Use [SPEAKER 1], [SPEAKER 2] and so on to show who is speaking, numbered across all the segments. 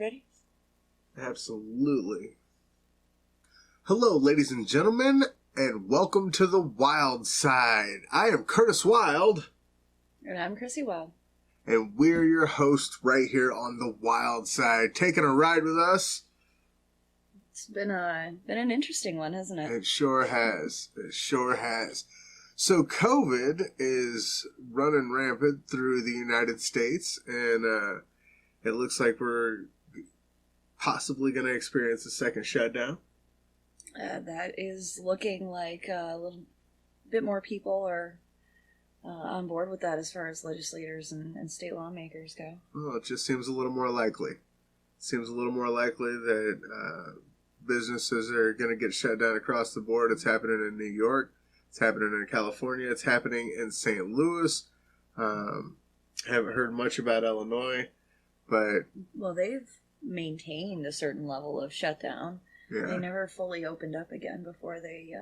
[SPEAKER 1] Ready?
[SPEAKER 2] Absolutely. Hello, ladies and gentlemen, and welcome to the Wylde Syde. I am Curtis Wylde.
[SPEAKER 1] And I'm Chrissy Wylde.
[SPEAKER 2] And we're your hosts right here on the Wylde Syde. Taking a ride with us.
[SPEAKER 1] It's been an interesting one, hasn't it?
[SPEAKER 2] It sure has. It sure has. So COVID is running rampant through the United States, and it looks like we're possibly going to experience a second shutdown.
[SPEAKER 1] That is looking like a little bit more people are on board with that as far as legislators and state lawmakers go.
[SPEAKER 2] Well, it just seems a little more likely. It seems a little more likely that businesses are going to get shut down across the board. It's happening in New York. It's happening in California. It's happening in St. Louis. Haven't heard much about Illinois, but...
[SPEAKER 1] Well, they've maintained a certain level of shutdown.
[SPEAKER 2] Yeah.
[SPEAKER 1] They never fully opened up again before they...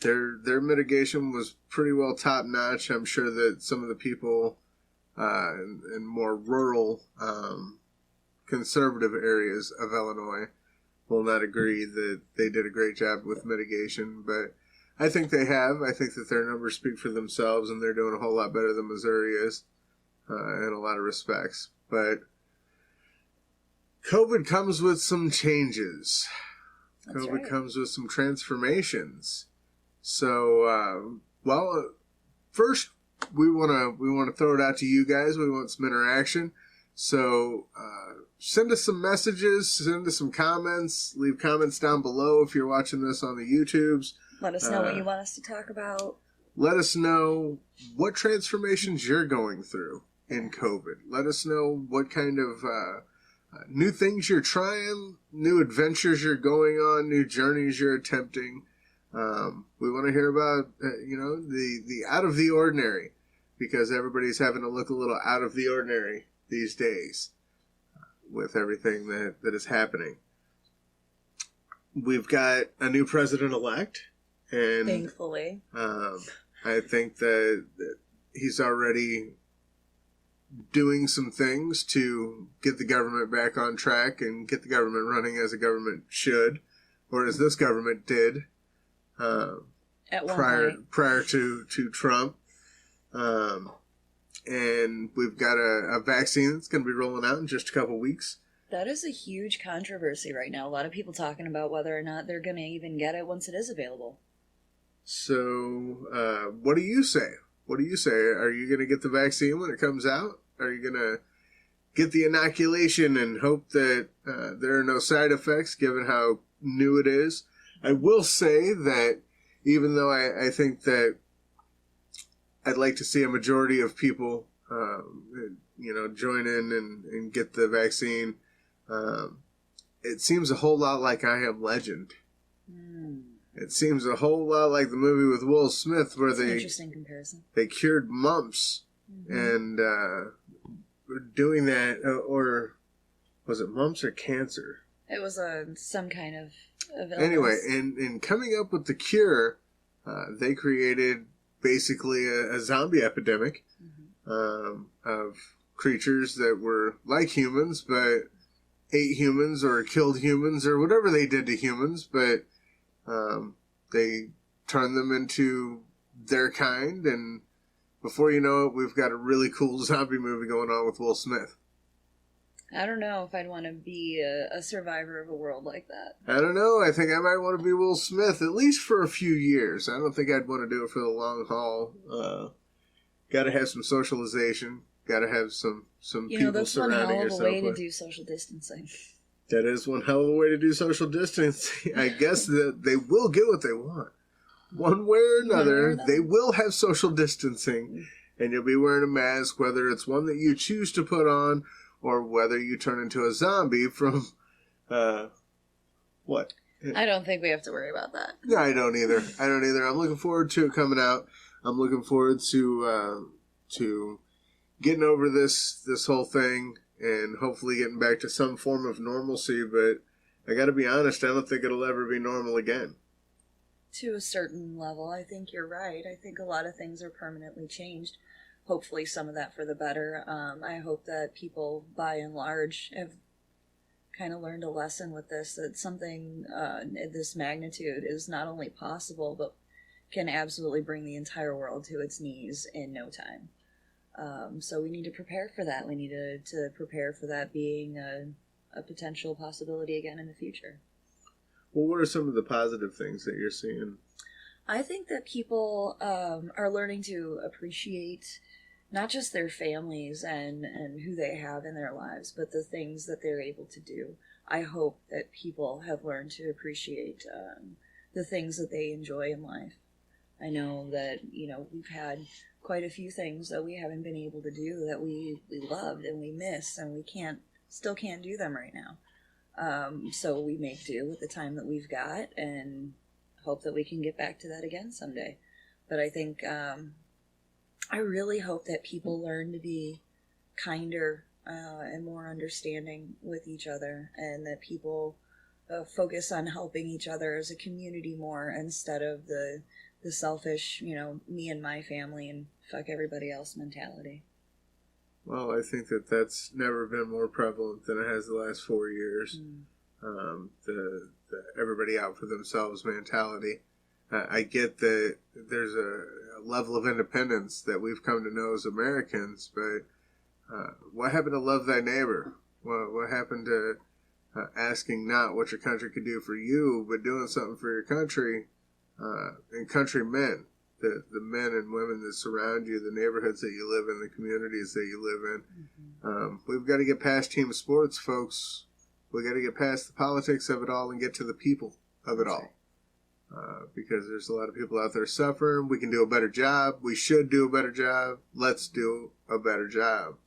[SPEAKER 2] Their mitigation was pretty well top-notch. I'm sure that some of the people in more rural, conservative areas of Illinois will not agree that they did a great job with mitigation, but I think they have. I think that their numbers speak for themselves, and they're doing a whole lot better than Missouri is in a lot of respects. But COVID comes with some changes.
[SPEAKER 1] That's
[SPEAKER 2] COVID
[SPEAKER 1] right.
[SPEAKER 2] comes with some transformations. So, first we want to throw it out to you guys. We want some interaction. So, send us some messages, send us some comments, leave comments down below if you're watching this on the YouTubes.
[SPEAKER 1] Let us know what you want us to talk about.
[SPEAKER 2] Let us know what transformations you're going through in COVID. Let us know what kind of new things you're trying, new adventures you're going on, new journeys you're attempting. We want to hear about, the out of the ordinary, because everybody's having to look a little out of the ordinary these days with everything that is happening. We've got a new president-elect, and
[SPEAKER 1] Thankfully.
[SPEAKER 2] I think that he's already doing some things to get the government back on track and get the government running as a government should, or as this government did
[SPEAKER 1] At one point.
[SPEAKER 2] prior to Trump. And we've got a vaccine that's going to be rolling out in just a couple weeks.
[SPEAKER 1] That is a huge controversy right now. A lot of people talking about whether or not they're going to even get it once it is available.
[SPEAKER 2] So, what do you say? What do you say? Are you going to get the vaccine when it comes out? Are you going to get the inoculation and hope that there are no side effects, given how new it is? I will say that even though I think that I'd like to see a majority of people, join in and get the vaccine, it seems a whole lot like I Am Legend. It seems a whole lot like the movie with Will Smith where
[SPEAKER 1] That's an interesting comparison.
[SPEAKER 2] They cured mumps, and doing that, or was it mumps or cancer?
[SPEAKER 1] It was some kind of illness.
[SPEAKER 2] Anyway, in coming up with the cure, they created basically a zombie epidemic of creatures that were like humans, but ate humans or killed humans or whatever they did to humans, but they turned them into their kind, and before you know it, we've got a really cool zombie movie going on with Will Smith.
[SPEAKER 1] I don't know if I'd want to be a survivor of a world like that.
[SPEAKER 2] I don't know. I think I might want to be Will Smith, at least for a few years. I don't think I'd want to do it for the long haul. Got to have some socialization. Got to have some people
[SPEAKER 1] that's
[SPEAKER 2] surrounding
[SPEAKER 1] one hell of a
[SPEAKER 2] yourself
[SPEAKER 1] way to
[SPEAKER 2] with.
[SPEAKER 1] do social distancing.
[SPEAKER 2] That is one hell of a way to do social distancing. I guess that they will get what they want. One way or another, they will have social distancing, and you'll be wearing a mask, whether it's one that you choose to put on or whether you turn into a zombie from, what?
[SPEAKER 1] I don't think we have to worry about that.
[SPEAKER 2] No, I don't either. I'm looking forward to it coming out. I'm looking forward to getting over this whole thing and hopefully getting back to some form of normalcy. But I got to be honest, I don't think it'll ever be normal again.
[SPEAKER 1] To a certain level, I think you're right. I think a lot of things are permanently changed. Hopefully some of that for the better. I hope that people, by and large, have kind of learned a lesson with this, that something this magnitude is not only possible, but can absolutely bring the entire world to its knees in no time. So we need to prepare for that. We need to prepare for that being a potential possibility again in the future.
[SPEAKER 2] Well, what are some of the positive things that you're seeing?
[SPEAKER 1] I think that people are learning to appreciate not just their families and who they have in their lives, but the things that they're able to do. I hope that people have learned to appreciate the things that they enjoy in life. I know that, we've had quite a few things that we haven't been able to do that we loved and we miss, and we still can't do them right now. So we make do with the time that we've got and hope that we can get back to that again someday. But I think I really hope that people learn to be kinder and more understanding with each other, and that people focus on helping each other as a community more, instead of the selfish, me and my family and fuck everybody else mentality.
[SPEAKER 2] Well, I think that's never been more prevalent than it has the last 4 years. The everybody out for themselves mentality. I get that there's a level of independence that we've come to know as Americans, but what happened to love thy neighbor? What happened to asking not what your country could do for you, but doing something for your country and countrymen, the men and women that surround you, the neighborhoods that you live in, the communities that you live in. We've got to get past team sports, folks. We got to get past the politics of it all and get to the people of it all. Because there's a lot of people out there suffering. We can do a better job. We should do a better job. Let's do a better job.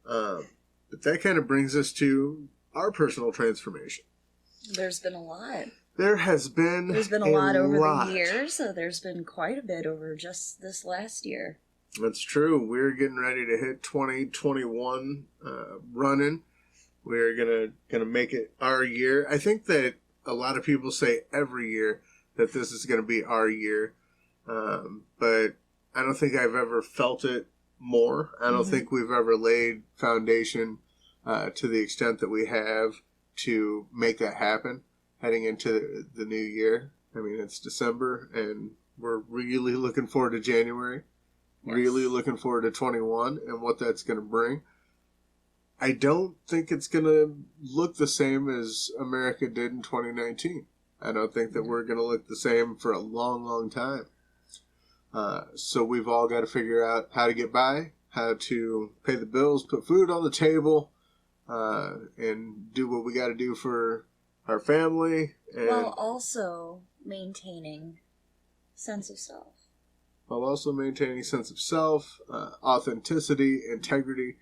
[SPEAKER 2] But that kind of brings us to our personal transformation.
[SPEAKER 1] There's been a lot.
[SPEAKER 2] There's been
[SPEAKER 1] a lot over the years. There's been quite a bit over just this last year.
[SPEAKER 2] That's true. We're getting ready to hit 2021 running. We're gonna make it our year. I think that a lot of people say every year that this is going to be our year, but I don't think I've ever felt it more. I don't think we've ever laid foundation to the extent that we have to make that happen heading into the new year. I mean, it's December, and we're really looking forward to January, really looking forward to 21 and what that's going to bring. I don't think it's going to look the same as America did in 2019. I don't think that we're going to look the same for a long, long time. So we've all got to figure out how to get by, how to pay the bills, put food on the table, and do what we got to do for our family. And
[SPEAKER 1] while also maintaining sense of self.
[SPEAKER 2] Authenticity, integrity.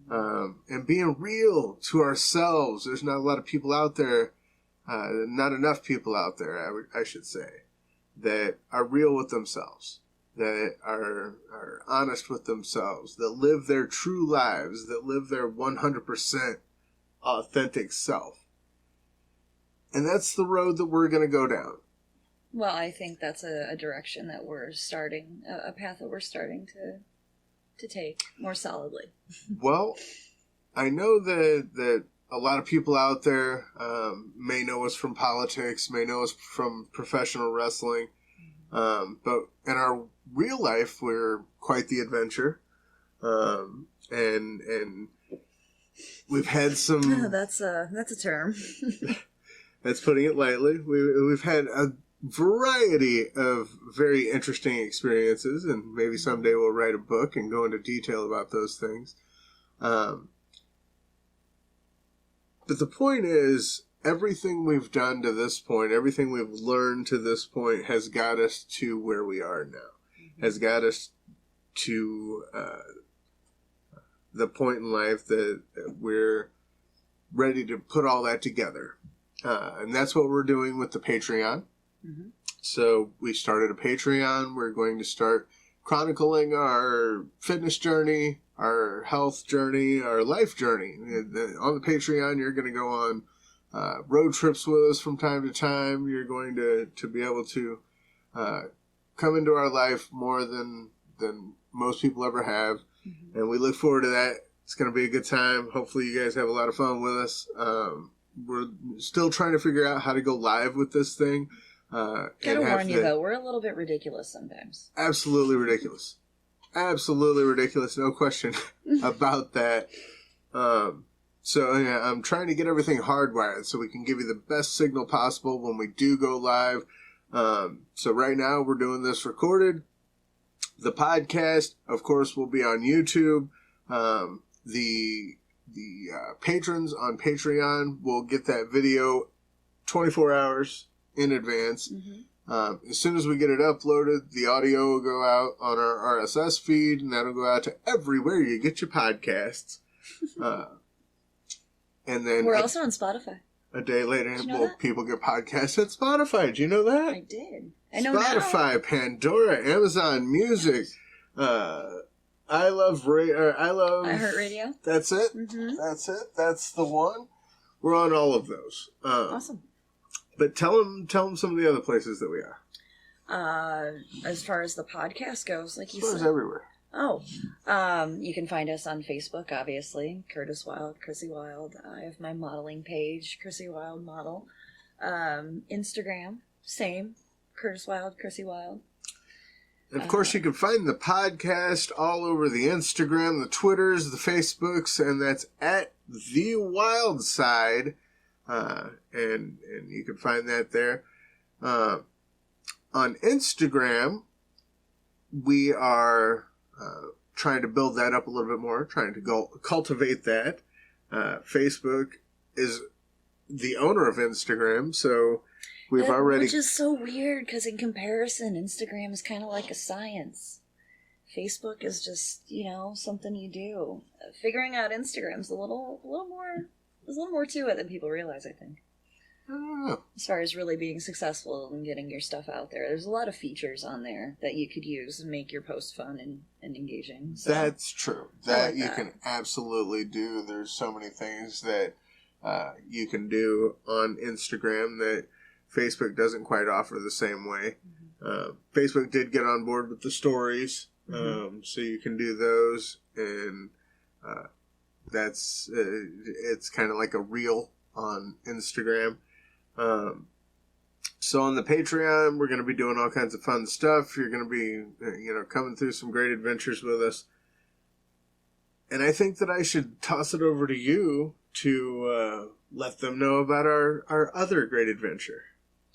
[SPEAKER 2] And being real to ourselves. There's not a lot of people out there, not enough people out there, I should say, that are real with themselves, that are honest with themselves, that live their true lives, that live their 100% authentic self. And that's the road that we're going to go down.
[SPEAKER 1] Well, I think that's a direction that we're starting, a path that we're starting to take more solidly.
[SPEAKER 2] Well, I know that a lot of people out there may know us from politics, may know us from professional wrestling, but in our real life, we're quite the adventure, and we've had some.
[SPEAKER 1] That's a term.
[SPEAKER 2] That's putting it lightly. We've had a variety of very interesting experiences, and maybe someday we'll write a book and go into detail about those things. But the point is, everything we've done to this point, everything we've learned to this point has got us to where we are now, has got us to the point in life that we're ready to put all that together. And that's what we're doing with the Patreon. So we started a Patreon. We're going to start chronicling our fitness journey, our health journey, our life journey. On the Patreon, you're going to go on road trips with us from time to time. You're going to be able to come into our life more than most people ever have. And we look forward to that It's going to be a good time. Hopefully you guys have a lot of fun with us. We're still trying to figure out how to go live with this thing.
[SPEAKER 1] Gotta warn you, though, we're a little bit ridiculous sometimes.
[SPEAKER 2] Absolutely ridiculous. Absolutely ridiculous. No question about that. So yeah, I'm trying to get everything hardwired so we can give you the best signal possible when we do go live. So right now we're doing this recorded. The podcast, of course, will be on YouTube. The patrons on Patreon will get that video 24 hours in advance. As soon as we get it uploaded, the audio will go out on our RSS feed, and that'll go out to everywhere you get your podcasts. And then
[SPEAKER 1] we're also on Spotify.
[SPEAKER 2] A day later, people get podcasts at Spotify. Do you know that?
[SPEAKER 1] I did. I know
[SPEAKER 2] Spotify, now. Pandora, Amazon Music. I love
[SPEAKER 1] iHeartRadio.
[SPEAKER 2] That's it. That's it. That's the one. We're on all of those.
[SPEAKER 1] Awesome.
[SPEAKER 2] But tell them some of the other places that we are.
[SPEAKER 1] As far as the podcast goes, like you said,
[SPEAKER 2] everywhere.
[SPEAKER 1] Oh, you can find us on Facebook, obviously. Curtis Wylde, Chrissy Wylde. I have my modeling page, Chrissy Wylde Model. Instagram, same, Curtis Wylde, Chrissy Wylde.
[SPEAKER 2] And of course, you can find the podcast all over the Instagram, the Twitters, the Facebooks, and that's at the Wylde Syde. And you can find that there. On Instagram, we are trying to build that up a little bit more, trying to cultivate that. Facebook is the owner of Instagram, so we've already...
[SPEAKER 1] Which is so weird, because in comparison, Instagram is kind of like a science. Facebook is just, something you do. Figuring out Instagram's a little more... There's a little more to it than people realize, I think.
[SPEAKER 2] I don't know.
[SPEAKER 1] As far as really being successful and getting your stuff out there, there's a lot of features on there that you could use and make your post fun and engaging. So,
[SPEAKER 2] that's true. That you can absolutely do. There's so many things that you can do on Instagram that Facebook doesn't quite offer the same way. Facebook did get on board with the stories, so you can do those, and that's it's kind of like a reel on Instagram. So on the Patreon, we're going to be doing all kinds of fun stuff. You're going to be, coming through some great adventures with us. And I think that I should toss it over to you to let them know about our other great adventure.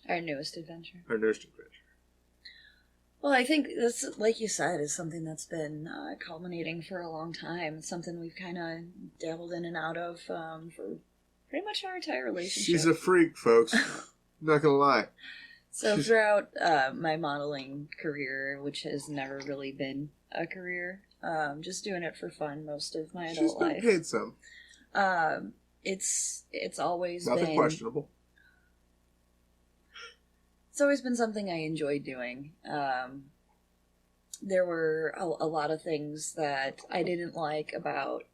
[SPEAKER 1] Our newest adventure. Well, I think this, like you said, is something that's been culminating for a long time. It's something we've kind of dabbled in and out of for pretty much our entire relationship.
[SPEAKER 2] She's a freak, folks. I'm not going to lie.
[SPEAKER 1] So throughout my modeling career, which has never really been a career, just doing it for fun most of my adult life.
[SPEAKER 2] She's been paid some.
[SPEAKER 1] It's always
[SPEAKER 2] Nothing
[SPEAKER 1] been...
[SPEAKER 2] questionable.
[SPEAKER 1] It's always been something I enjoyed doing. There were a lot of things that I didn't like about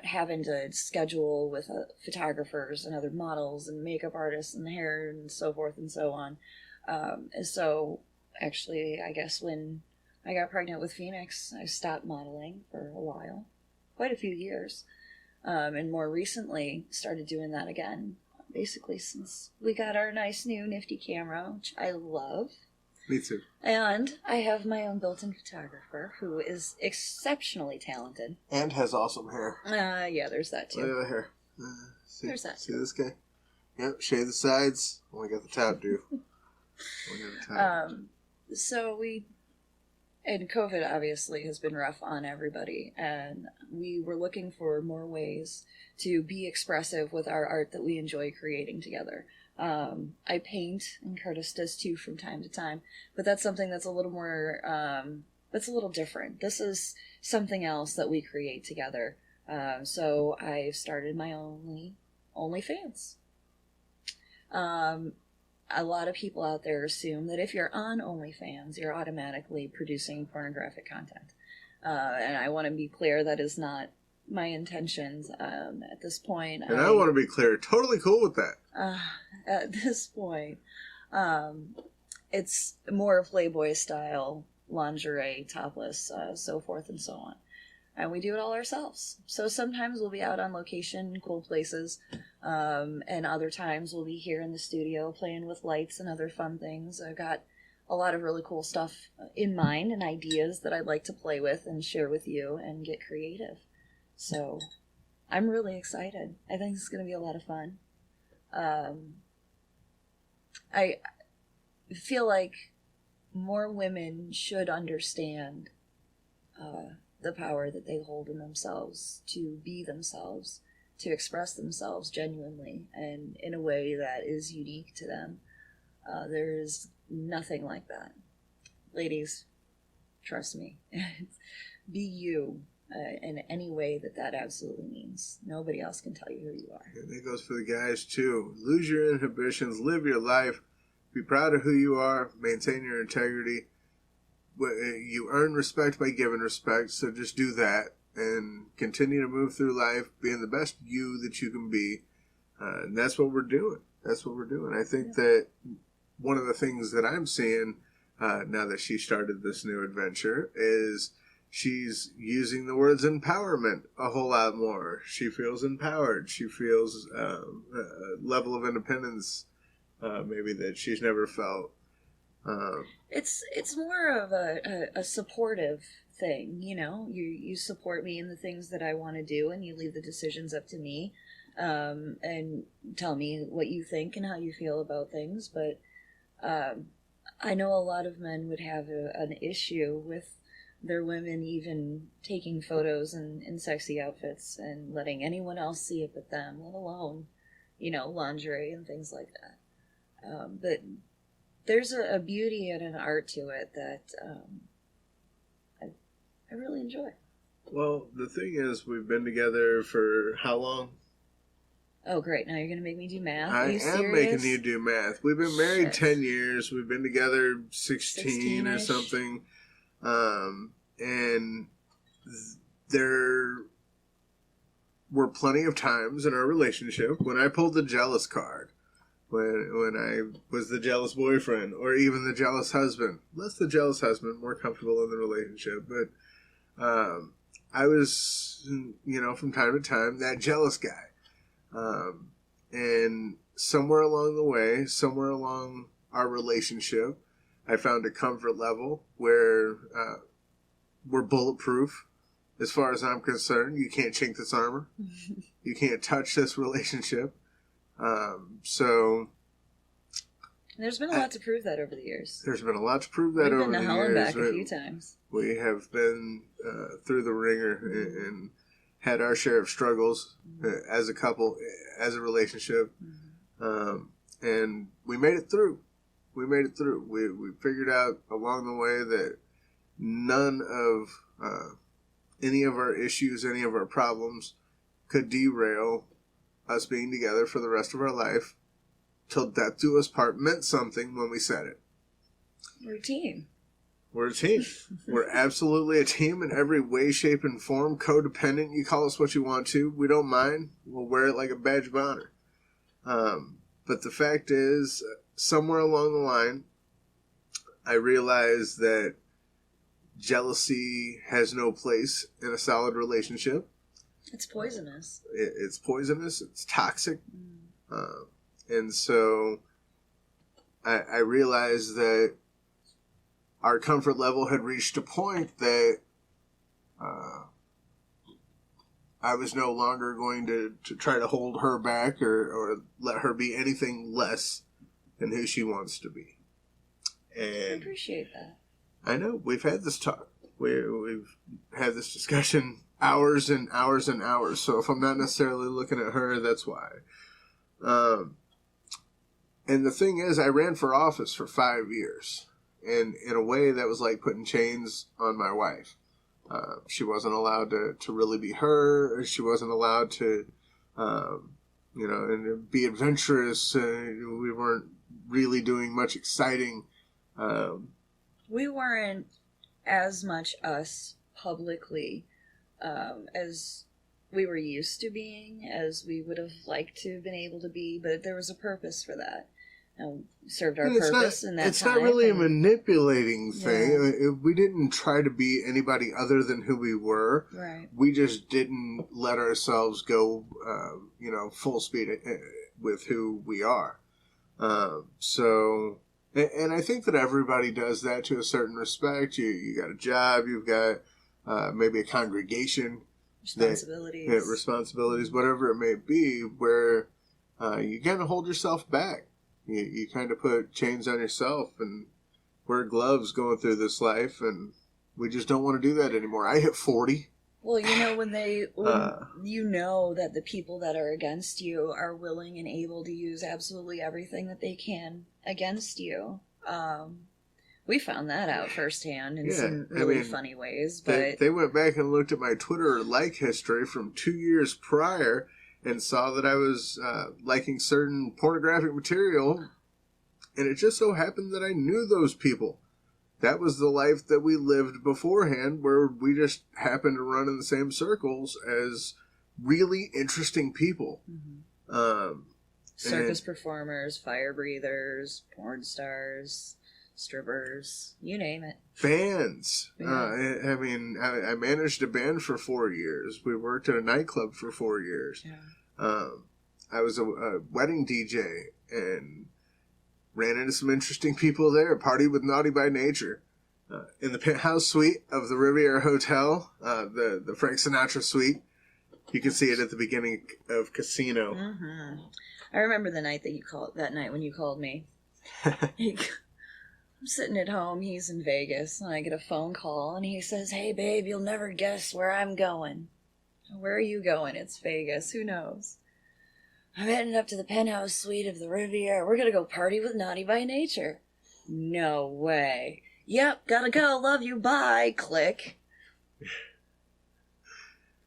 [SPEAKER 1] having to schedule with photographers and other models and makeup artists and hair and so forth and so on. So actually, I guess when I got pregnant with Phoenix, I stopped modeling for a while, quite a few years, and more recently started doing that again. Basically, since we got our nice new nifty camera, which I love.
[SPEAKER 2] Me too.
[SPEAKER 1] And I have my own built-in photographer who is exceptionally talented.
[SPEAKER 2] And has awesome hair.
[SPEAKER 1] Yeah, there's that too.
[SPEAKER 2] Look at the hair.
[SPEAKER 1] There's that
[SPEAKER 2] too. See this guy? Yep, shave the sides. Only got the top due.
[SPEAKER 1] And COVID obviously has been rough on everybody, and we were looking for more ways to be expressive with our art that we enjoy creating together. I paint, and Curtis does too from time to time, but that's something that's a little more, that's a little different. This is something else that we create together. So I've started my OnlyFans. A lot of people out there assume that if you're on OnlyFans, you're automatically producing pornographic content. And I want to be clear, that is not my intentions at this point.
[SPEAKER 2] And I want to be clear, totally cool with that.
[SPEAKER 1] At this point, it's more Playboy style, lingerie, topless, so forth and so and we do it all ourselves. So sometimes we'll be out on location in cool places, and other times we'll be here in the studio playing with lights and other fun things. I've got a lot of really cool stuff in mind and ideas that I'd like to play with and share with you and get creative. So I'm really excited. I think it's going to be a lot of fun. I feel like more women should understand the power that they hold in themselves to be themselves, to express themselves genuinely and in a way that is unique to them. There is nothing like that. Ladies, trust me. Be you in any way that absolutely means. Nobody else can tell you who you are.
[SPEAKER 2] And it goes for the guys too. Lose your inhibitions, live your life, be proud of who you are, maintain your integrity. You earn respect by giving respect, so just do that and continue to move through life being the best you that you can be. And that's what we're doing. That's what we're doing. I think that one of the things that I'm seeing now that she started this new adventure is she's using the words empowerment a whole lot more. She feels empowered. She feels a level of independence maybe that she's never felt.
[SPEAKER 1] It's more of a supportive thing, you know. You support me in the things that I want to do, and you leave the decisions up to me, and tell me what you think and how you feel about things. But I know a lot of men would have an issue with their women even taking photos in sexy outfits and letting anyone else see it but them, let alone, you know, lingerie and things like that. But there's a beauty and an art to it that I really enjoy.
[SPEAKER 2] Well, the thing is, we've been together for how long?
[SPEAKER 1] Oh, great. Now you're going to make me do math.
[SPEAKER 2] I
[SPEAKER 1] Are you
[SPEAKER 2] am
[SPEAKER 1] serious?
[SPEAKER 2] making you do math. We've been married 10 years. We've been together 16 or
[SPEAKER 1] 16-ish.
[SPEAKER 2] something. And there were plenty of times in our relationship when I pulled the jealous card. When I was the jealous boyfriend or even the jealous husband. Less the jealous husband, more comfortable in the relationship. But I was, you know, from time to time, that jealous guy. And somewhere along the way, somewhere along our relationship, I found a comfort level where we're bulletproof. As far as I'm concerned, you can't chink this armor. You can't touch this relationship. So
[SPEAKER 1] there's been a lot to prove that over the years.
[SPEAKER 2] There's been a lot to prove that over the years.
[SPEAKER 1] We've been to hell and back a few times.
[SPEAKER 2] We have been through the ringer and had our share of struggles as a couple, as a relationship, and we made it through. We made it through. We figured out along the way that none of any of our issues, any of our problems could derail us being together for the rest of our life. Till death do us part meant something when we said it.
[SPEAKER 1] We're a team.
[SPEAKER 2] We're a team. We're absolutely a team in every way, shape, and form. Codependent, you call us what you want to. We don't mind. We'll wear it like a badge of honor. But the fact is, somewhere along the line, I realized that jealousy has no place in a solid relationship.
[SPEAKER 1] It's poisonous.
[SPEAKER 2] It's poisonous. It's toxic. And so I realized that our comfort level had reached a point that I was no longer going to try to hold her back or let her be anything less than who she wants to be. And
[SPEAKER 1] I appreciate that.
[SPEAKER 2] I know. We've had this talk. We've had this discussion hours and hours and hours. So if I'm not necessarily looking at her, that's why. And the thing is, I ran for office for 5 years. And in a way, that was like putting chains on my wife. She wasn't allowed to really be her. She wasn't allowed to, and be adventurous. We weren't really doing much exciting.
[SPEAKER 1] We weren't as much us publicly as we were used to being, as we would have liked to have been able to be, but there was a purpose for that. served our
[SPEAKER 2] And
[SPEAKER 1] purpose in that
[SPEAKER 2] it's
[SPEAKER 1] time.
[SPEAKER 2] not really a
[SPEAKER 1] and,
[SPEAKER 2] manipulating thing.
[SPEAKER 1] Yeah.
[SPEAKER 2] We didn't try to be anybody other than who we were.
[SPEAKER 1] Right.
[SPEAKER 2] We just didn't let ourselves go, full speed with who we are. And I think that everybody does that to a certain respect. You got a job, you've got maybe a congregation. Responsibilities, whatever it may be, where you kind of hold yourself back. You kind of put chains on yourself and wear gloves going through this life, and we just don't want to do that anymore. I hit 40.
[SPEAKER 1] Well, when you know that the people that are against you are willing and able to use absolutely everything that they can against you. We found that out firsthand in some really funny ways. But
[SPEAKER 2] they went back and looked at my Twitter like history from 2 years prior and saw that I was liking certain pornographic material, and it just so happened that I knew those people. That was the life that we lived beforehand, where we just happened to run in the same circles as really interesting people.
[SPEAKER 1] Mm-hmm. Circus performers, fire breathers, porn stars, strippers, you name it.
[SPEAKER 2] Bands.
[SPEAKER 1] Yeah.
[SPEAKER 2] I managed a band for 4 years. We worked at a nightclub for 4 years.
[SPEAKER 1] Yeah.
[SPEAKER 2] I was a wedding DJ and ran into some interesting people there. Partied with Naughty by Nature. In the penthouse suite of the Riviera Hotel, the Frank Sinatra suite. You can see it at the beginning of Casino.
[SPEAKER 1] Mm-hmm. I remember the night that night when you called me. I'm sitting at home, he's in Vegas, and I get a phone call, and he says, "Hey, babe, you'll never guess where I'm going." "Where are you going?" "It's Vegas. Who knows?" "I'm heading up to the penthouse suite of the Riviera. We're going to go party with Naughty by Nature." "No way." "Yep, gotta go. Love you. Bye." Click.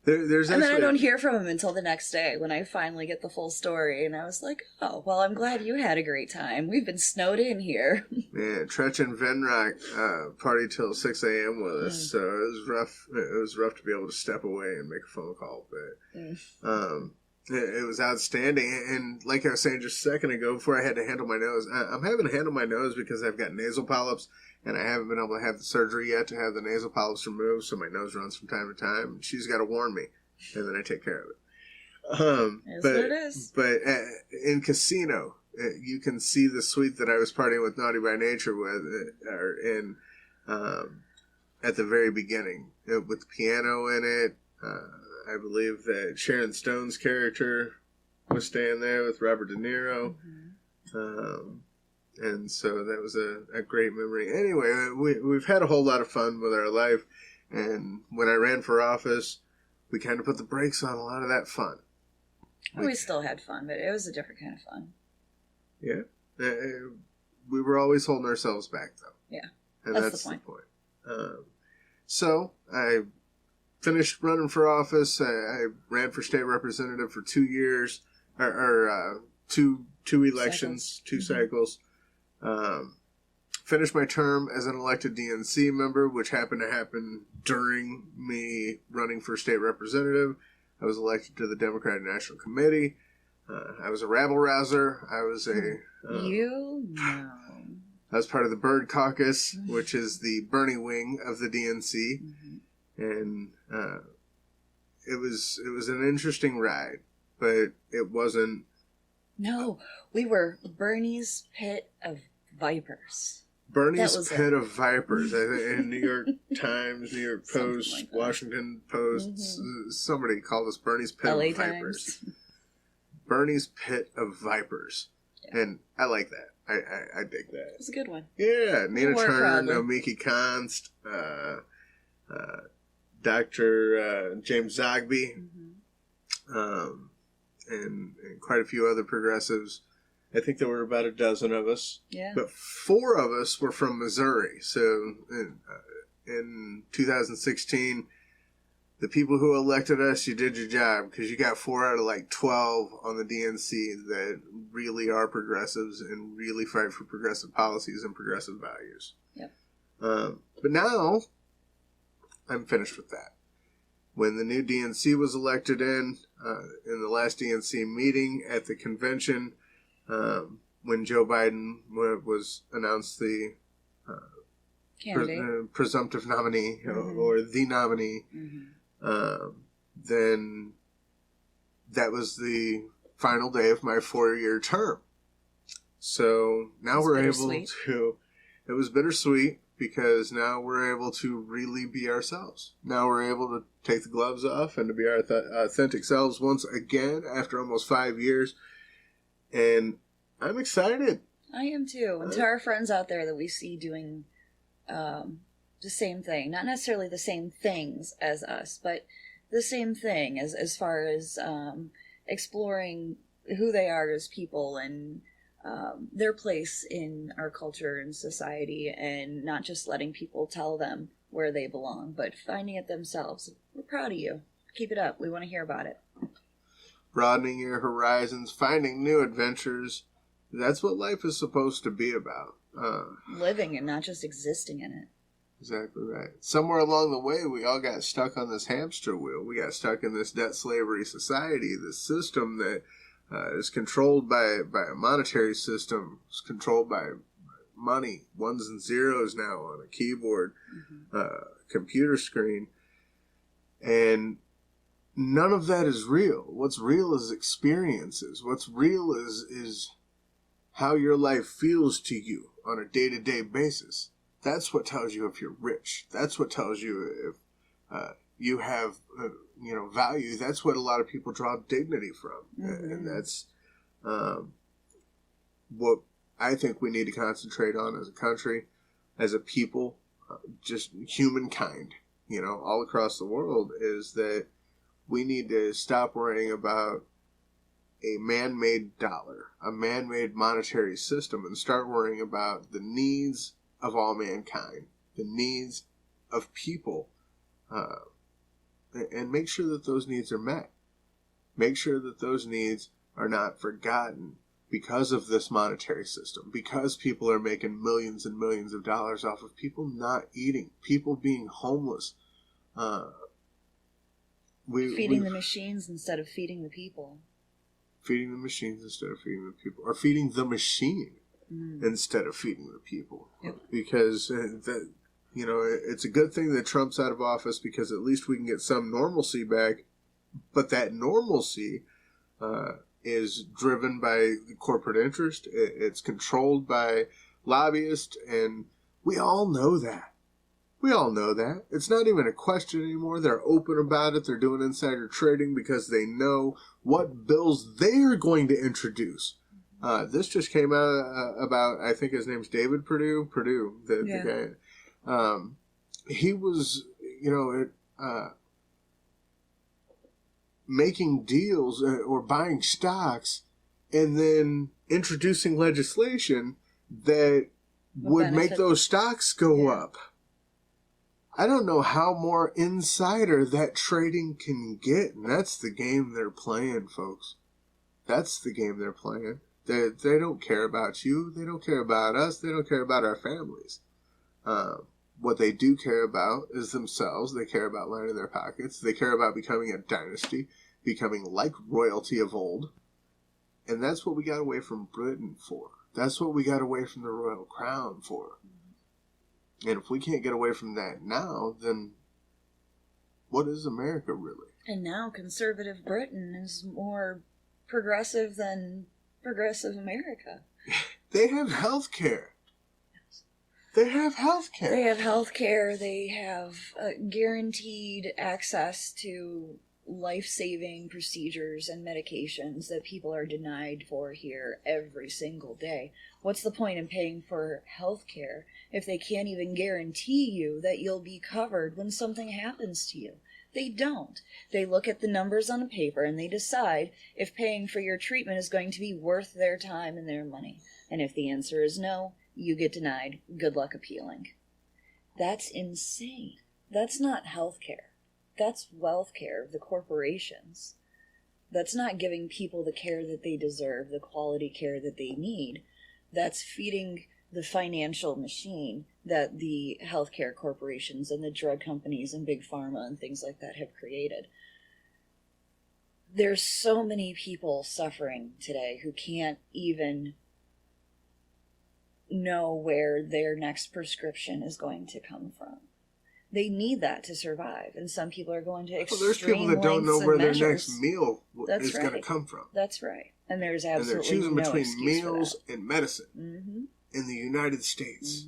[SPEAKER 2] There's
[SPEAKER 1] and then I don't hear from him until the next day when I finally get the full story. And I was like, oh, well, I'm glad you had a great time. We've been snowed in here.
[SPEAKER 2] Yeah, Tretch and Venrock partied till 6 a.m. with us, so it was rough. It was rough to be able to step away and make a phone call, but it was outstanding. And like I was saying just a second ago, before I had to handle my nose, I'm having to handle my nose because I've got nasal polyps, and I haven't been able to have the surgery yet to have the nasal polyps removed, so my nose runs from time to time. She's got to warn me, and then I take care of it.
[SPEAKER 1] That's what it is.
[SPEAKER 2] But in Casino, you can see the suite that I was partying with Naughty by Nature with, at the very beginning, with the piano in it. I believe that Sharon Stone's character was staying there with Robert De Niro. Mm-hmm. And so that was a great memory. Anyway, we've had a whole lot of fun with our life. And when I ran for office, we kind of put the brakes on a lot of that fun.
[SPEAKER 1] We still had fun, but it was a different kind of fun.
[SPEAKER 2] Yeah. We were always holding ourselves back, though.
[SPEAKER 1] Yeah.
[SPEAKER 2] And that's the point. So I finished running for office. I ran for state representative for 2 years, or two elections, two cycles. Finished my term as an elected DNC member, which happened to happen during me running for state representative. I was elected to the Democratic National Committee. I was a rabble-rouser. I was I was part of the Bird Caucus, which is the Bernie wing of the DNC. Mm-hmm. And it was an interesting ride, but it wasn't.
[SPEAKER 1] No, we were Bernie's pit of vipers.
[SPEAKER 2] Bernie's pit of vipers. I think in New York Times, New York Post, like Washington Post, somebody called us Bernie's pit
[SPEAKER 1] LA
[SPEAKER 2] of vipers. Times. Bernie's pit of vipers, and I like that. I dig that.
[SPEAKER 1] It was a good one.
[SPEAKER 2] Yeah, Nina Turner, Nomiki Konst, Dr. James Zogby, and quite a few other progressives. I think there were about a dozen of us.
[SPEAKER 1] Yeah.
[SPEAKER 2] But 4 of us were from Missouri. So in 2016, the people who elected us, you did your job, because you got 4 out of like 12 on the DNC that really are progressives and really fight for progressive policies and progressive values.
[SPEAKER 1] Yep.
[SPEAKER 2] But now, I'm finished with that. When the new DNC was elected in the last DNC meeting at the convention, when Joe Biden was announced the
[SPEAKER 1] Candidate.
[SPEAKER 2] presumptive nominee or the nominee, then that was the final day of my 4-year term. So now we're able to, it was bittersweet because now we're able to really be ourselves. Now we're able to take the gloves off and to be our authentic selves once again after almost 5 years. And I'm excited.
[SPEAKER 1] I am too. And to our friends out there that we see doing the same thing, not necessarily the same things as us, but the same thing as far as exploring who they are as people and their place in our culture and society, and not just letting people tell them where they belong, but finding it themselves. We're proud of you. Keep it up. We want to hear about it.
[SPEAKER 2] Broadening your horizons, finding new adventures. That's what life is supposed to be about.
[SPEAKER 1] Living and not just existing in it.
[SPEAKER 2] Exactly right. Somewhere along the way, we all got stuck on this hamster wheel. We got stuck in this debt slavery society, this system that is controlled by a monetary system. It's controlled by money, ones and zeros now on a keyboard, computer screen. And none of that is real. What's real is experiences. What's real is how your life feels to you on a day-to-day basis. That's what tells you if you're rich. That's what tells you if you have, value. That's what a lot of people draw dignity from. And that's what I think we need to concentrate on as a country, as a people, just humankind, all across the world, is that we need to stop worrying about a man-made dollar, a man-made monetary system, and start worrying about the needs of all mankind, the needs of people, and make sure that those needs are met. Make sure that those needs are not forgotten because of this monetary system, because people are making millions and millions of dollars off of people not eating, people being homeless.
[SPEAKER 1] Feeding the machines instead of feeding the people.
[SPEAKER 2] Feeding the machines instead of feeding the people. Or feeding the machine instead of feeding the people.
[SPEAKER 1] Yep.
[SPEAKER 2] Because it's a good thing that Trump's out of office, because at least we can get some normalcy back. But that normalcy is driven by corporate interest. It's controlled by lobbyists, and we all know that. We all know that. It's not even a question anymore. They're open about it. They're doing insider trading because they know what bills they are going to introduce. This just came out about, I think his name's David Perdue, the guy. He was, making deals or buying stocks and then introducing legislation that would make those stocks go up. I don't know how more insider that trading can get, and that's the game they're playing, folks. That's the game they're playing. They don't care about you. They don't care about us. They don't care about our families. What they do care about is themselves. They care about lining their pockets. They care about becoming a dynasty, becoming like royalty of old. And that's what we got away from Britain for. That's what we got away from the royal crown for. And if we can't get away from that now, then what is America really? And
[SPEAKER 1] now conservative Britain is more progressive than progressive America.
[SPEAKER 2] They have health care. They have health care.
[SPEAKER 1] They have health care. They have guaranteed access to life-saving procedures and medications that people are denied for here every single day. What's the point in paying for health care if they can't even guarantee you that you'll be covered when something happens to you? They don't. They look at the numbers on a paper and they decide if paying for your treatment is going to be worth their time and their money. And if the answer is no, you get denied. Good luck appealing. That's insane. That's not health care. That's wealth care of the corporations. That's not giving people the care that they deserve, the quality care that they need. That's feeding the financial machine that the healthcare corporations and the drug companies and big pharma and things like that have created. There's so many people suffering today who can't even know where their next prescription is going to come from. They need that to survive, and some people are going to extreme
[SPEAKER 2] there's people that don't know where their next meal is going to come from.
[SPEAKER 1] That's right. And there's absolutely no excuse.
[SPEAKER 2] And they're choosing between meals
[SPEAKER 1] for that.
[SPEAKER 2] and medicine in the United States.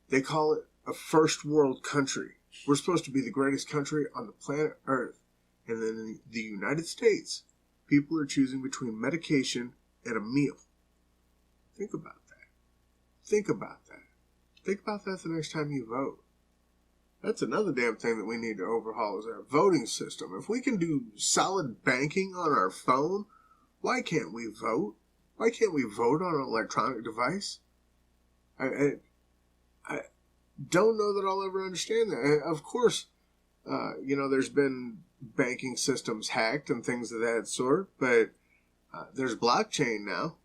[SPEAKER 2] They call it a first world country. We're supposed to be the greatest country on the planet Earth. And then in the United States, people are choosing between medication and a meal. Think about that. Think about that. Think about that the next time you vote. That's another damn thing that we need to overhaul is our voting system. If we can do solid banking on our phone, why can't we vote? Why can't we vote on an electronic device? I don't know that I'll ever understand that. Of course, there's been banking systems hacked and things of that sort, but there's blockchain now.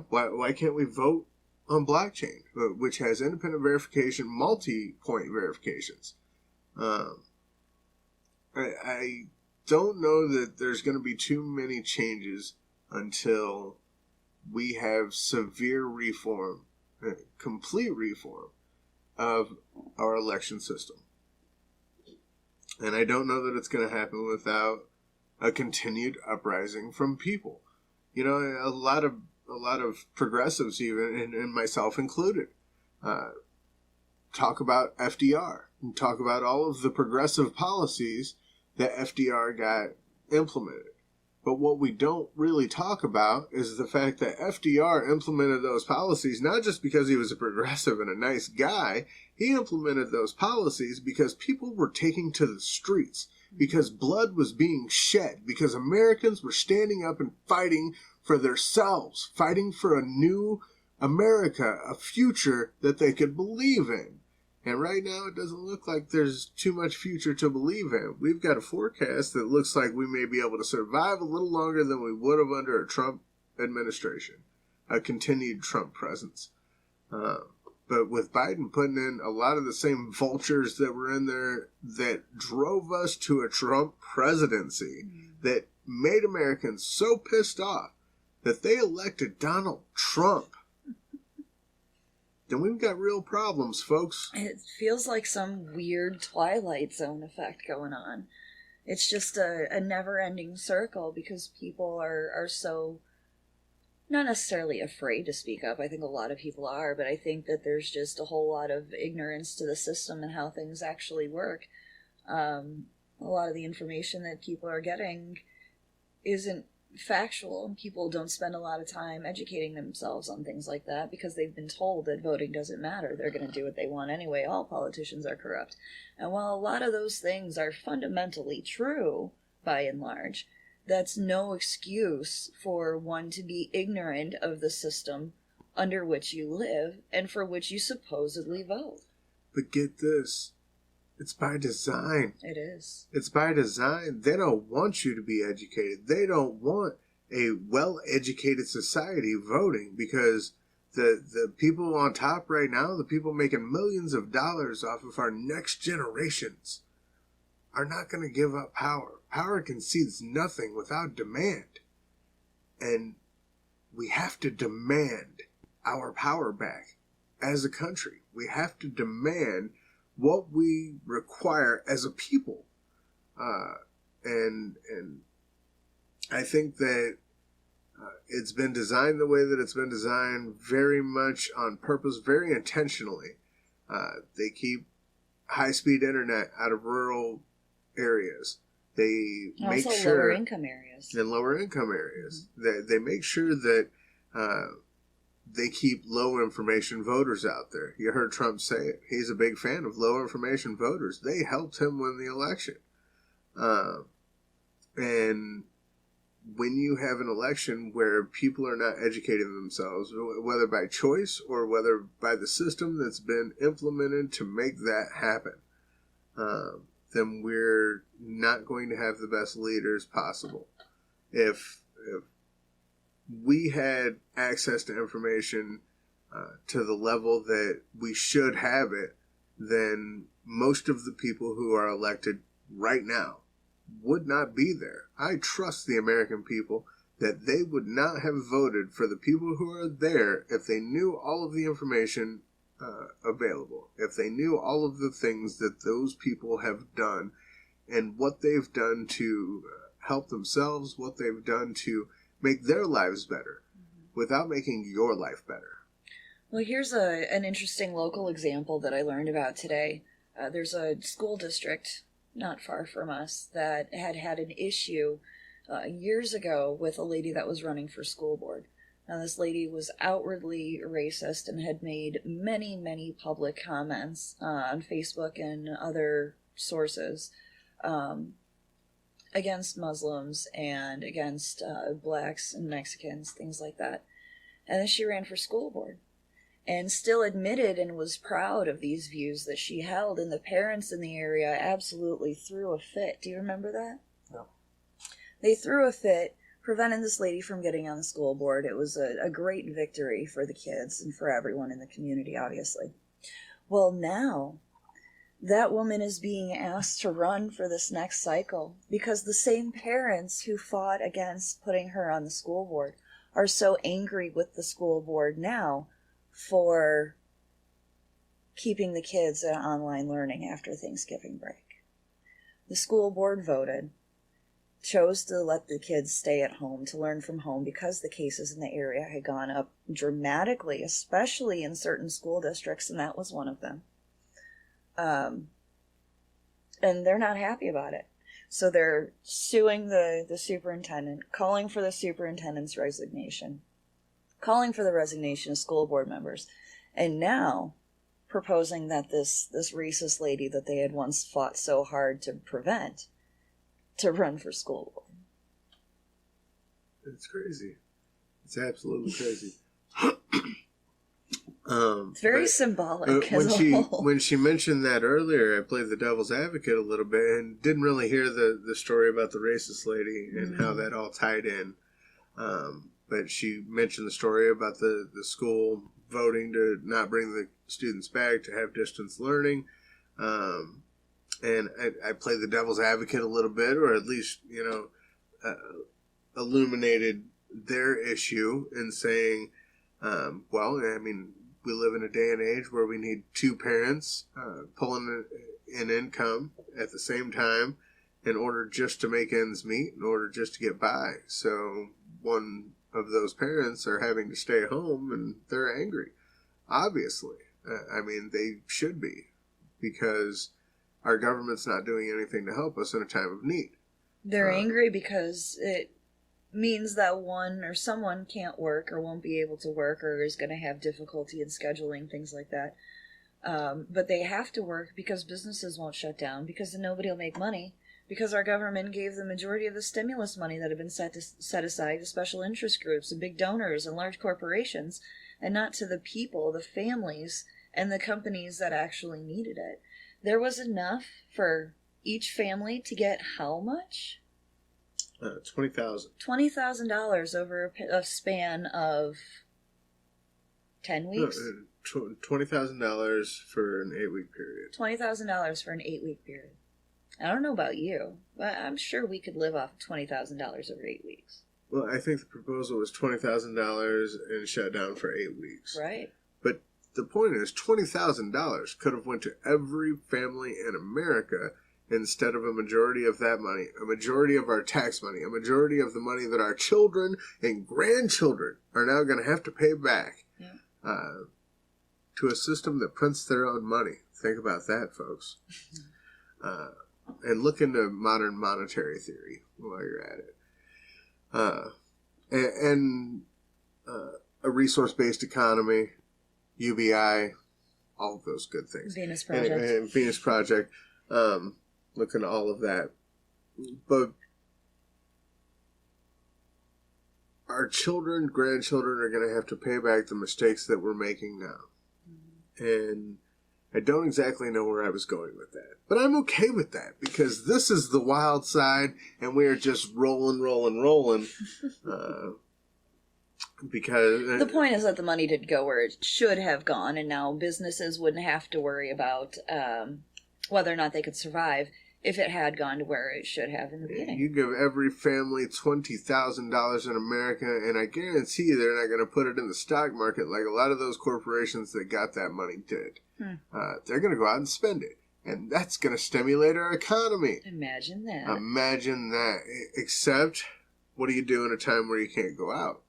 [SPEAKER 2] Why can't we vote on blockchain, which has independent verification, multi-point verifications? I don't know that there's going to be too many changes until we have severe reform, complete reform of our election system. And I don't know that it's going to happen without a continued uprising from people. A lot of progressives, even, and myself included, talk about FDR and talk about all of the progressive policies that FDR got implemented. But what we don't really talk about is the fact that FDR implemented those policies not just because he was a progressive and a nice guy. He implemented those policies because people were taking to the streets, because blood was being shed, because Americans were standing up and fighting for themselves, fighting for a new America, a future that they could believe in. And right now, it doesn't look like there's too much future to believe in. We've got a forecast that looks like we may be able to survive a little longer than we would have under a Trump administration, a continued Trump presence. But with Biden putting in a lot of the same vultures that were in there that drove us to a Trump presidency, that made Americans so pissed off that they elected Donald Trump, then we've got real problems, folks.
[SPEAKER 1] It feels like some weird Twilight Zone effect going on. It's just a never-ending circle because people are so not necessarily afraid to speak up. I think a lot of people are, but I think that there's just a whole lot of ignorance to the system and how things actually work. A lot of the information that people are getting isn't factual. People don't spend a lot of time educating themselves on things like that because they've been told that voting doesn't matter. They're going to do what they want anyway. All politicians are corrupt. And while a lot of those things are fundamentally true, by and large, that's no excuse for one to be ignorant of the system under which you live and for which you supposedly vote.
[SPEAKER 2] But get this. It's by design.
[SPEAKER 1] It is.
[SPEAKER 2] It's by design. They don't want you to be educated. They don't want a well-educated society voting because the people on top right now, the people making millions of dollars off of our next generations, are not going to give up power. Power concedes nothing without demand. And we have to demand our power back as a country. We have to demand what we require as a people. And I think that it's been designed the way that it's been designed very much on purpose, very intentionally. They keep high-speed internet out of rural areas. They make
[SPEAKER 1] also
[SPEAKER 2] sure...
[SPEAKER 1] lower income areas.
[SPEAKER 2] In lower income areas. They make sure that they keep low information voters out there. You heard Trump say it. He's a big fan of low information voters. They helped him win the election. And when you have an election where people are not educating themselves, whether by choice or whether by the system that's been implemented to make that happen, then we're not going to have the best leaders possible. If we had access to information to the level that we should have it, then most of the people who are elected right now would not be there. I trust the American people that they would not have voted for the people who are there if they knew all of the information available, if they knew all of the things that those people have done and what they've done to help themselves, what they've done to make their lives better without making your life better.
[SPEAKER 1] Well, here's an interesting local example that I learned about today. There's a school district not far from us that had an issue years ago with a lady that was running for school board. Now, this lady was outwardly racist and had made many, many public comments on Facebook and other sources against Muslims and against blacks and Mexicans, things like that. And then she ran for school board and still admitted and was proud of these views that she held, and the parents in the area absolutely threw a fit. Do you remember that?
[SPEAKER 2] No.
[SPEAKER 1] They threw a fit, preventing this lady from getting on the school board. It was a great victory for the kids and for everyone in the community, obviously. Well, now that woman is being asked to run for this next cycle because the same parents who fought against putting her on the school board are so angry with the school board now for keeping the kids in online learning after Thanksgiving break. The school board chose to let the kids stay at home to learn from home because the cases in the area had gone up dramatically, especially in certain school districts, and that was one of them. And they're not happy about it. So they're suing the superintendent, calling for the superintendent's resignation, calling for the resignation of school board members, and now proposing that this racist lady that they had once fought so hard to prevent to run for school board.
[SPEAKER 2] It's crazy. It's absolutely crazy.
[SPEAKER 1] It's very symbolic as a whole.
[SPEAKER 2] When she mentioned that earlier, I played the devil's advocate a little bit and didn't really hear the story about the racist lady and how that all tied in. But she mentioned the story about the school voting to not bring the students back to have distance learning. And I played the devil's advocate a little bit, or at least, illuminated their issue in saying, well, I mean, we live in a day and age where we need two parents pulling in income at the same time in order just to make ends meet, in order just to get by. So one of those parents are having to stay home and they're angry. Obviously. I mean, they should be, because our government's not doing anything to help us in a time of need.
[SPEAKER 1] They're angry because it means that one or someone can't work or won't be able to work or is going to have difficulty in scheduling, things like that. But they have to work because businesses won't shut down, because then nobody will make money, because our government gave the majority of the stimulus money that had been set aside to special interest groups and big donors and large corporations, and not to the people, the families, and the companies that actually needed it. There was enough for each family to get how much?
[SPEAKER 2] $20,000.
[SPEAKER 1] $20,000 over a span of 10 weeks?
[SPEAKER 2] $20,000 for an 8-week period.
[SPEAKER 1] $20,000 for an 8-week period. I don't know about you, but I'm sure we could live off $20,000 over 8 weeks.
[SPEAKER 2] Well, I think the proposal was $20,000 and shut down for 8 weeks.
[SPEAKER 1] Right.
[SPEAKER 2] But the point is, $20,000 could have went to every family in America instead of a majority of that money, a majority of our tax money, a majority of the money that our children and grandchildren are now going to have to pay back to a system that prints their own money. Think about that, folks. And look into modern monetary theory while you're at it. And a resource-based economy, UBI, all of those good things.
[SPEAKER 1] Venus Project.
[SPEAKER 2] And Venus Project. Look into all of that. But our children, grandchildren are going to have to pay back the mistakes that we're making now. And I don't exactly know where I was going with that. But I'm okay with that, because this is the Wylde Syde, and we are just rolling. Because
[SPEAKER 1] the point is that the money did go where it should have gone, and now businesses wouldn't have to worry about whether or not they could survive if it had gone to where it should have in the beginning.
[SPEAKER 2] You give every family $20,000 in America, and I guarantee you they're not going to put it in the stock market like a lot of those corporations that got that money did. They're going to go out and spend it, and that's going to stimulate our economy.
[SPEAKER 1] Imagine that.
[SPEAKER 2] Imagine that. Except, what do you do in a time where you can't go out?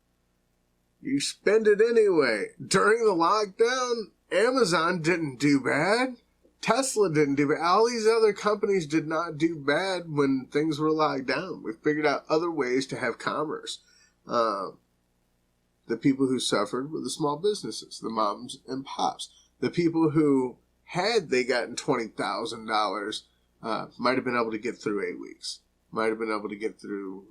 [SPEAKER 2] You spend it anyway. During the lockdown, Amazon didn't do bad. Tesla didn't do bad. All these other companies did not do bad when things were locked down. We figured out other ways to have commerce. The people who suffered were the small businesses, the moms and pops. The people who, had they gotten $20,000, might have been able to get through 8 weeks. Might have been able to get through,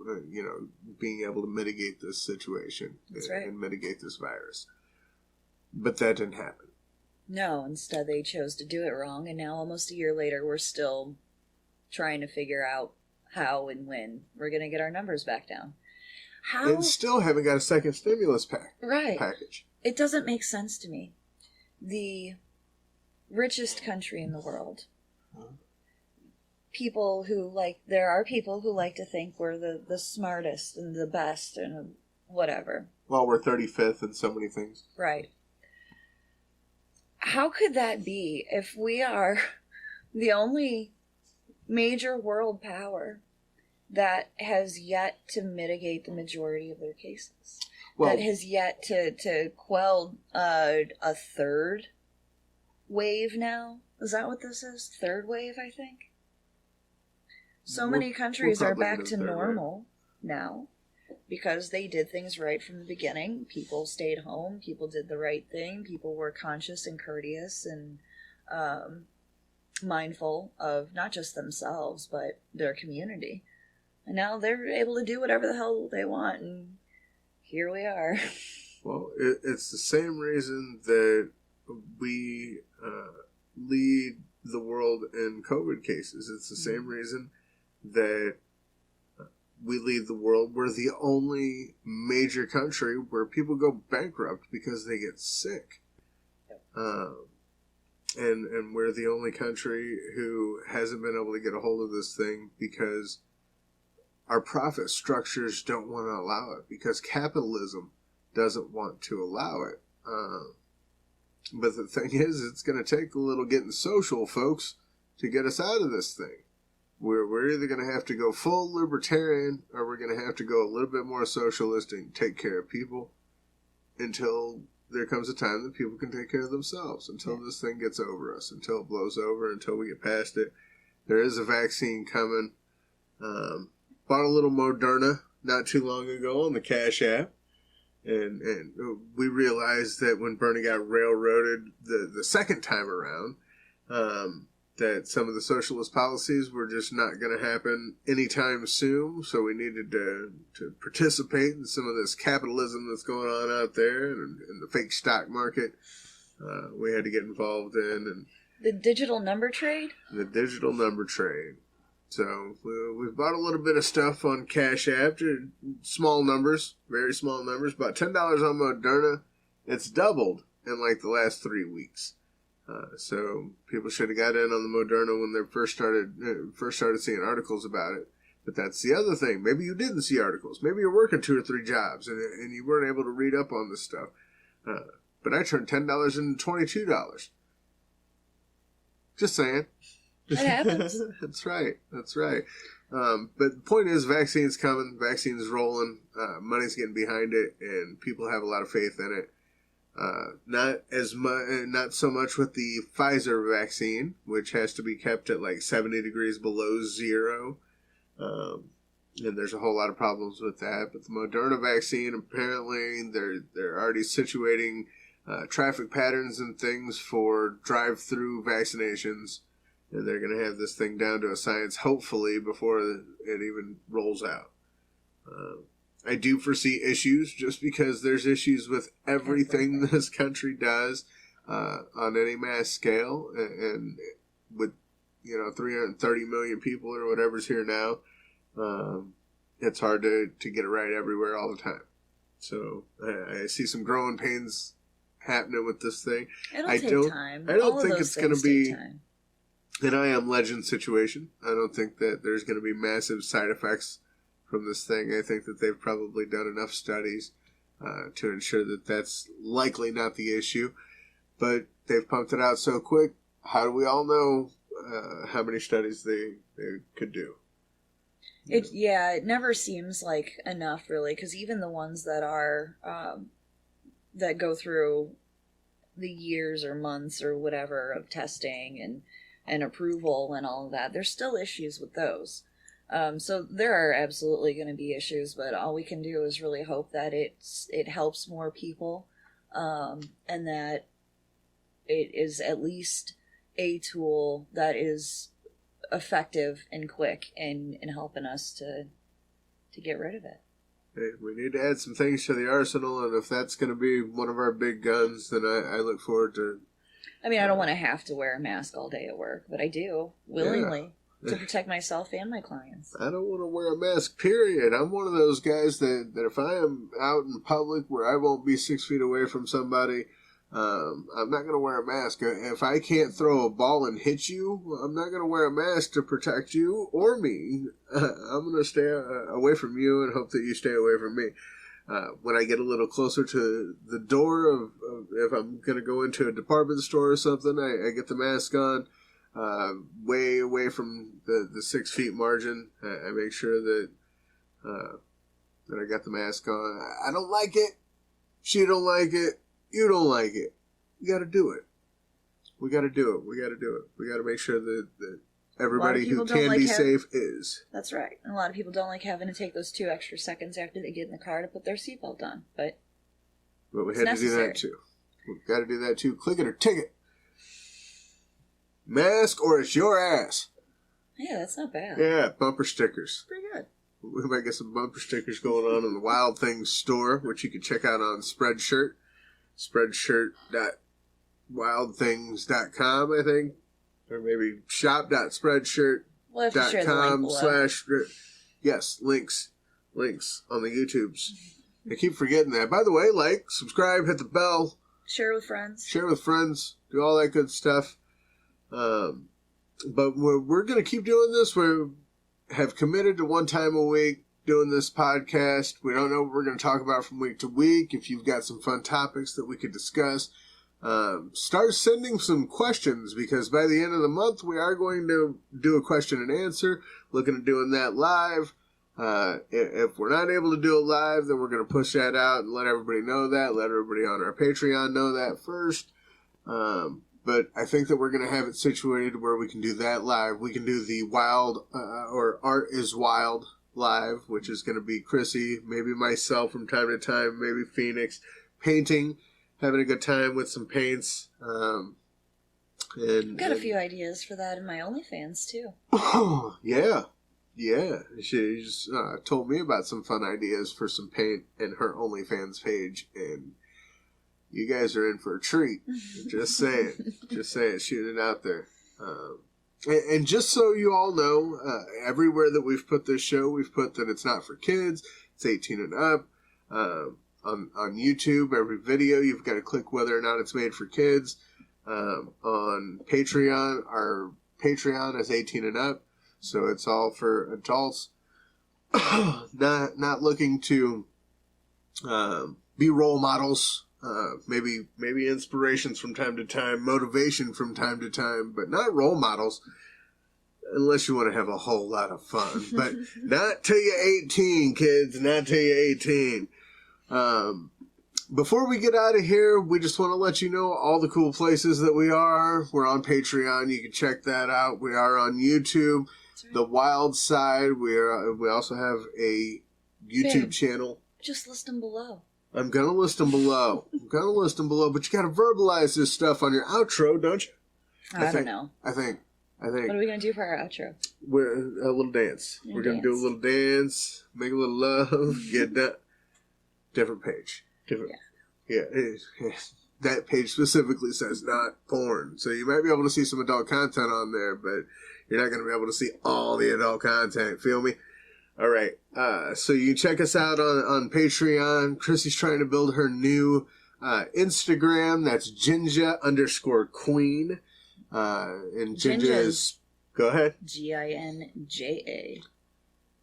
[SPEAKER 2] being able to mitigate this situation.
[SPEAKER 1] That's right.
[SPEAKER 2] And mitigate this virus. But that didn't happen.
[SPEAKER 1] No, instead they chose to do it wrong, and now almost a year later we're still trying to figure out how and when we're going to get our numbers back down. How?
[SPEAKER 2] And still haven't got a second stimulus package.
[SPEAKER 1] It doesn't make sense to me. The richest country in the world. There are people who like to think we're the smartest and the best and whatever.
[SPEAKER 2] Well, we're 35th in so many things.
[SPEAKER 1] Right. How could that be if we are the only major world power that has yet to mitigate the majority of their cases? That has yet to quell a third wave now? Is that what this is? Third wave, I think? So many countries are back to normal now because they did things right from the beginning. People stayed home. People did the right thing. People were conscious and courteous and mindful of not just themselves, but their community. And now they're able to do whatever the hell they want, and here we are.
[SPEAKER 2] Well, it's the same reason that we lead the world in COVID cases. It's the same reason that we lead the world. We're the only major country where people go bankrupt because they get sick. And we're the only country who hasn't been able to get a hold of this thing because our profit structures don't want to allow it, because capitalism doesn't want to allow it. But the thing is, it's going to take a little getting social, folks, to get us out of this thing. We're either going to have to go full libertarian, or we're going to have to go a little bit more socialistic and take care of people until there comes a time that people can take care of themselves, until this thing gets over us, until it blows over, until we get past it. There is a vaccine coming. Bought a little Moderna not too long ago on the Cash App. And we realized that when Bernie got railroaded the second time around, that some of the socialist policies were just not going to happen anytime soon. So we needed to participate in some of this capitalism that's going on out there and the fake stock market. We had to get involved in. And
[SPEAKER 1] the digital number trade?
[SPEAKER 2] The digital number trade. So we've bought a little bit of stuff on Cash App, small numbers, very small numbers, about $10 on Moderna. It's doubled in like the last 3 weeks. So people should have got in on the Moderna when they first started seeing articles about it. But that's the other thing. Maybe you didn't see articles. Maybe you're working 2 or 3 jobs and you weren't able to read up on this stuff. But I turned $10 into $22. Just saying.
[SPEAKER 1] It happens.
[SPEAKER 2] That's right. But the point is, vaccines coming, vaccines rolling, money's getting behind it, and people have a lot of faith in it. Not so much with the Pfizer vaccine, which has to be kept at like 70 degrees below zero. And there's a whole lot of problems with that. But the Moderna vaccine, apparently, they're already situating traffic patterns and things for drive-through vaccinations. And they're going to have this thing down to a science, hopefully, before it even rolls out. I do foresee issues, just because there's issues with everything this country does on any mass scale. And with, 330 million people or whatever's here now, it's hard to get it right everywhere all the time. So I see some growing pains happening with this thing.
[SPEAKER 1] It'll take time.
[SPEAKER 2] I don't think it's going to be... an I Am Legend situation. I don't think that there's going to be massive side effects from this thing. I think that they've probably done enough studies to ensure that that's likely not the issue. But they've pumped it out so quick. How do we all know how many studies they could do?
[SPEAKER 1] It never seems like enough, really, because even the ones that are that go through the years or months or whatever of testing and approval and all of that, there's still issues with those. So there are absolutely going to be issues, but all we can do is really hope that it helps more people, and that it is at least a tool that is effective and quick in helping us to get rid of it.
[SPEAKER 2] Hey, we need to add some things to the arsenal, and if that's going to be one of our big guns, then I look forward to...
[SPEAKER 1] I mean, I don't want to have to wear a mask all day at work, but I do, willingly, to protect myself and my clients. I don't want to wear a mask, period. I'm one of those guys that if I am out in public where I won't be 6 feet away from somebody, I'm not going to wear a mask. If I can't throw a ball and hit you, I'm not going to wear a mask to protect you or me. I'm going to stay away from you and hope that you stay away from me. When I get a little closer to the door of if I'm going to go into a department store or something, I get the mask on, way away from the 6 feet margin. I make sure that I got the mask on. I don't like it. She don't like it. You don't like it. You got to do it. We got to do it. We got to do it. We got to make sure that everybody who can be safe is. That's right. And a lot of people don't like having to take those 2 extra seconds after they get in the car to put their seatbelt on. But
[SPEAKER 2] we had to do that too. We've got to do that too. Click it or ticket. Mask or it's your ass.
[SPEAKER 1] Yeah, that's not bad.
[SPEAKER 2] Yeah, bumper stickers.
[SPEAKER 1] Pretty good.
[SPEAKER 2] We might get some bumper stickers going on in the Wylde Things store, which you can check out on Spreadshirt. Spreadshirt.wildthings.com, I think. Or maybe shop.spreadshirt.com
[SPEAKER 1] We'll have to share the link
[SPEAKER 2] / yes, links on the YouTubes. I keep forgetting that. By the way, like, subscribe, hit the bell.
[SPEAKER 1] Share with friends.
[SPEAKER 2] Do all that good stuff. But we're going to keep doing this. We have committed to 1 time a week doing this podcast. We don't know what we're going to talk about from week to week. If you've got some fun topics that we could discuss, start sending some questions, because by the end of the month we are going to do a question and answer. Looking at doing that live. If we're not able to do it live, then we're going to push that out and let everybody know that. Let everybody on our Patreon know that first. But I think that we're going to have it situated where we can do that live. We can do the Wylde or Art is Wylde live, which is going to be Chrissy, maybe myself from time to time, maybe Phoenix, painting, having a good time with some paints. I've
[SPEAKER 1] got a few ideas for that in my OnlyFans too.
[SPEAKER 2] Yeah. She just told me about some fun ideas for some paint in her OnlyFans page, and you guys are in for a treat. Just saying. Shoot it out there. And just so you all know, everywhere that we've put this show, we've put that it's not for kids. It's 18 and up. On YouTube, every video, you've got to click whether or not it's made for kids. On Patreon, our Patreon is 18 and up, so it's all for adults. Not looking to be role models. Maybe inspirations from time to time, motivation from time to time, but not role models, unless you want to have a whole lot of fun. But not till you're 18, kids, not till you're 18. Before we get out of here, we just want to let you know all the cool places that we are. We're on Patreon. You can check that out. We are on YouTube, right. The Wylde Syde. We also have a YouTube channel.
[SPEAKER 1] Just list them below.
[SPEAKER 2] I'm going to list them below. But you got to verbalize this stuff on your outro, don't you?
[SPEAKER 1] I don't know.
[SPEAKER 2] I think.
[SPEAKER 1] What are we going to do for our outro?
[SPEAKER 2] We're a little dance. We're going to do a little dance, make a little love, get that. Different page. Yeah. That page specifically says not porn. So you might be able to see some adult content on there, but you're not going to be able to see all the adult content. Feel me? All right. So you can check us out on Patreon. Chrissy's trying to build her new Instagram. That's Jinja_Queen. And Ginger is... Go ahead.
[SPEAKER 1] Ginja.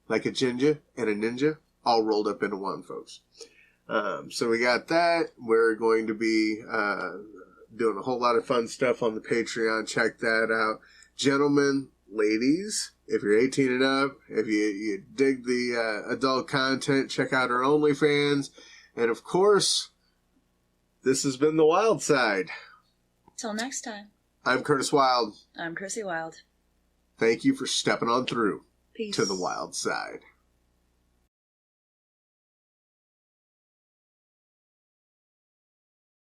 [SPEAKER 2] Like a ginger and a ninja, all rolled up into one, folks. So we got that. We're going to be doing a whole lot of fun stuff on the Patreon. Check that out. Gentlemen, ladies, if you're 18 and up, if you dig the adult content, check out our OnlyFans. And of course, this has been the Wylde Side.
[SPEAKER 1] Till next time.
[SPEAKER 2] I'm Curtis Wylde.
[SPEAKER 1] I'm Chrissy Wylde.
[SPEAKER 2] Thank you for stepping on through
[SPEAKER 1] Peace.
[SPEAKER 2] to the Wylde Side.